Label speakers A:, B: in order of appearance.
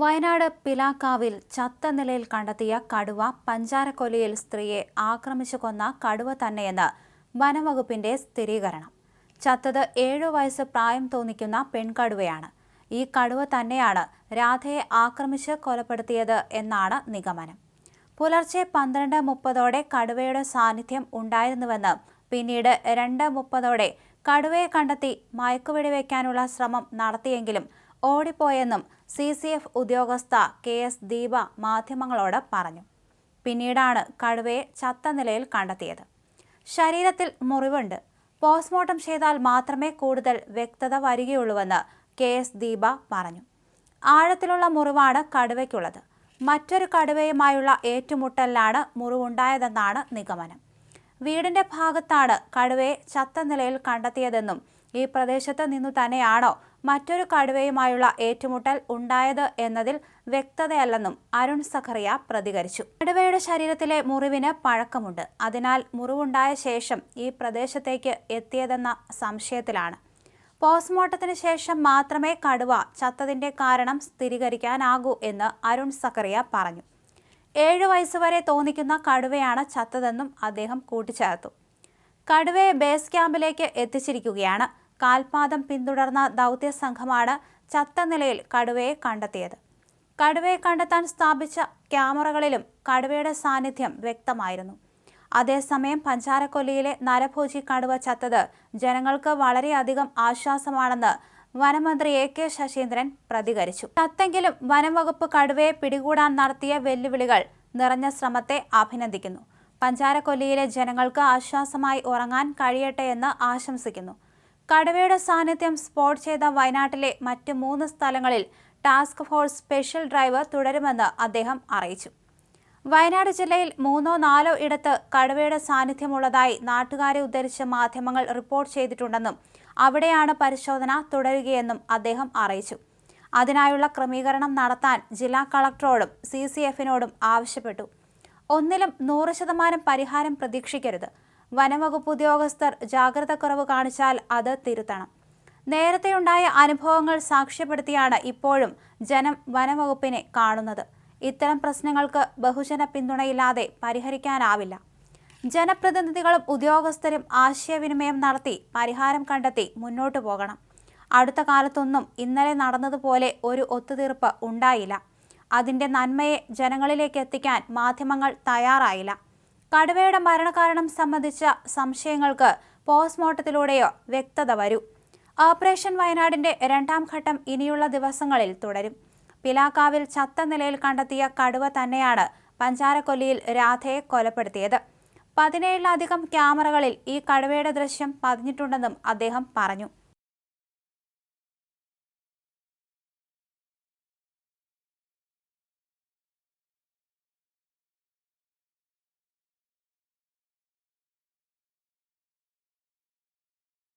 A: വയനാട് പിലാക്കാവിൽ ചത്ത നിലയിൽ കണ്ടെത്തിയ കടുവ പഞ്ചാരക്കൊല്ലിയിൽ സ്ത്രീയെ ആക്രമിച്ചു കൊന്ന കടുവ തന്നെയെന്ന് വനംവകുപ്പിന്റെ സ്ഥിരീകരണം. ചത്തത് 7 വയസ്സ് പ്രായം തോന്നിക്കുന്ന പെൺകടുവയാണ്. ഈ കടുവ തന്നെയാണ് രാധയെ ആക്രമിച്ച് കൊലപ്പെടുത്തിയത് എന്നാണ് നിഗമനം. പുലർച്ചെ 12:30ഓടെ കടുവയുടെ സാന്നിധ്യം ഉണ്ടായിരുന്നുവെന്ന് പിന്നീട് 2:30ഓടെ കടുവയെ കണ്ടെത്തി മയക്കുവെടിവെക്കാനുള്ള ശ്രമം നടത്തിയെങ്കിലും ഓടിപ്പോയെന്നും CCF ഉദ്യോഗസ്ഥ KS ദീപ മാധ്യമങ്ങളോട് പറഞ്ഞു. പിന്നീടാണ് കടുവയെ ചത്ത നിലയിൽ കണ്ടെത്തിയത്. ശരീരത്തിൽ മുറിവുണ്ട്. പോസ്റ്റ്മോർട്ടം ചെയ്താൽ മാത്രമേ കൂടുതൽ വ്യക്തത വരികയുള്ളൂവെന്ന് KS ദീപ പറഞ്ഞു. ആഴത്തിലുള്ള മുറിവാണ് കടുവയ്ക്കുള്ളത്. മറ്റൊരു കടുവയുമായുള്ള ഏറ്റുമുട്ടലിലാണ് മുറിവുണ്ടായതെന്നാണ് നിഗമനം. വീടിന്റെ ഭാഗത്താണ് കടുവയെ ചത്ത നിലയിൽ കണ്ടെത്തിയതെന്നും ഈ പ്രദേശത്ത് നിന്നു തന്നെയാണോ മറ്റൊരു കടുവയുമായുള്ള ഏറ്റുമുട്ടൽ ഉണ്ടായത് എന്നതിൽ വ്യക്തതയല്ലെന്നും അരുൺ സഖറിയ പ്രതികരിച്ചു. കടുവയുടെ ശരീരത്തിലെ മുറിവിന് പഴക്കമുണ്ട്. അതിനാൽ മുറിവുണ്ടായ ശേഷം ഈ പ്രദേശത്തേക്ക് എത്തിയതെന്ന സംശയത്തിലാണ്. പോസ്റ്റ്മോർട്ടത്തിന് ശേഷം മാത്രമേ കടുവ ചത്തതിന്റെ കാരണം സ്ഥിരീകരിക്കാനാകൂ എന്ന് അരുൺ സഖറിയ പറഞ്ഞു. 7 വയസ്സുവരെ തോന്നിക്കുന്ന കടുവയാണ് ചത്തതെന്നും അദ്ദേഹം കൂട്ടിച്ചേർത്തു. കടുവയെ ബേസ് ക്യാമ്പിലേക്ക് എത്തിച്ചിരിക്കുകയാണ്. കാൽപാദം പിന്തുടർന്ന ദൗത്യ സംഘമാണ് ചത്ത നിലയിൽ കടുവയെ കണ്ടെത്തിയത്. കടുവയെ കണ്ടെത്താൻ സ്ഥാപിച്ച ക്യാമറകളിലും കടുവയുടെ സാന്നിധ്യം വ്യക്തമായിരുന്നു. അതേസമയം പഞ്ചാരക്കൊല്ലിയിലെ നരഭോജി കടുവ ചത്തത് ജനങ്ങൾക്ക് വളരെയധികം ആശ്വാസമാണെന്ന് വനമന്ത്രി AK ശശീന്ദ്രൻ പ്രതികരിച്ചു. ചത്തെങ്കിലും വനംവകുപ്പ് കടുവയെ പിടികൂടാൻ നടത്തിയ വെല്ലുവിളികൾ നിറഞ്ഞ ശ്രമത്തെ അഭിനന്ദിക്കുന്നു. പഞ്ചാരക്കൊല്ലിയിലെ ജനങ്ങൾക്ക് ആശ്വാസമായി ഉറങ്ങാൻ കഴിയട്ടെ എന്ന് ആശംസിക്കുന്നു. കടുവയുടെ സാന്നിധ്യം സ്പോട്ട് ചെയ്ത വയനാട്ടിലെ മറ്റ് 3 സ്ഥലങ്ങളിൽ ടാസ്ക് ഫോഴ്സ് സ്പെഷ്യൽ ഡ്രൈവ് തുടരുമെന്ന് അദ്ദേഹം അറിയിച്ചു. വയനാട് ജില്ലയിൽ 3-4 ഇടത്ത് കടുവയുടെ സാന്നിധ്യമുള്ളതായി നാട്ടുകാരെ ഉദ്ധരിച്ച് മാധ്യമങ്ങൾ റിപ്പോർട്ട് ചെയ്തിട്ടുണ്ടെന്നും അവിടെയാണ് പരിശോധന തുടരുകയെന്നും അദ്ദേഹം അറിയിച്ചു. അതിനായുള്ള ക്രമീകരണം നടത്താൻ ജില്ലാ കളക്ടറോടും CCFനോടും ആവശ്യപ്പെട്ടു. ഒന്നിലും 100% പരിഹാരം പ്രതീക്ഷിക്കരുത്. വനംവകുപ്പ് ഉദ്യോഗസ്ഥർ ജാഗ്രതക്കുറവ് കാണിച്ചാൽ അത് തിരുത്തണം. നേരത്തെയുണ്ടായ അനുഭവങ്ങൾ സാക്ഷ്യപ്പെടുത്തിയാണ് ഇപ്പോഴും ജനം വനംവകുപ്പിനെ കാണുന്നത്. ഇത്തരം പ്രശ്നങ്ങൾക്ക് ബഹുജന പിന്തുണയില്ലാതെ പരിഹരിക്കാനാവില്ല. ജനപ്രതിനിധികളും ഉദ്യോഗസ്ഥരും ആശയവിനിമയം നടത്തി പരിഹാരം കണ്ടെത്തി മുന്നോട്ടു പോകണം. അടുത്ത കാലത്തൊന്നും ഇന്നലെ നടന്നതുപോലെ ഒരു ഒത്തുതീർപ്പ് ഉണ്ടായില്ല. അതിന്റെ നന്മയെ ജനങ്ങളിലേക്ക് എത്തിക്കാൻ മാധ്യമങ്ങൾ തയ്യാറായില്ല. കടുവയുടെ മരണകാരണം സംബന്ധിച്ച സംശയങ്ങൾക്ക് പോസ്റ്റ്മോർട്ടത്തിലൂടെയോ വ്യക്തത വരൂ. ഓപ്പറേഷൻ വയനാടിന്റെ 2ാം ഘട്ടം ഇനിയുള്ള ദിവസങ്ങളിൽ തുടരും. പിലാക്കാവിൽ ചത്ത നിലയിൽ കണ്ടെത്തിയ കടുവ തന്നെയാണ് പഞ്ചാരക്കൊല്ലിയിൽ രാധയെ കൊലപ്പെടുത്തിയത്. 17ലധികം ക്യാമറകളിൽ ഈ കടുവയുടെ ദൃശ്യം പതിഞ്ഞിട്ടുണ്ടെന്നും അദ്ദേഹം പറഞ്ഞു.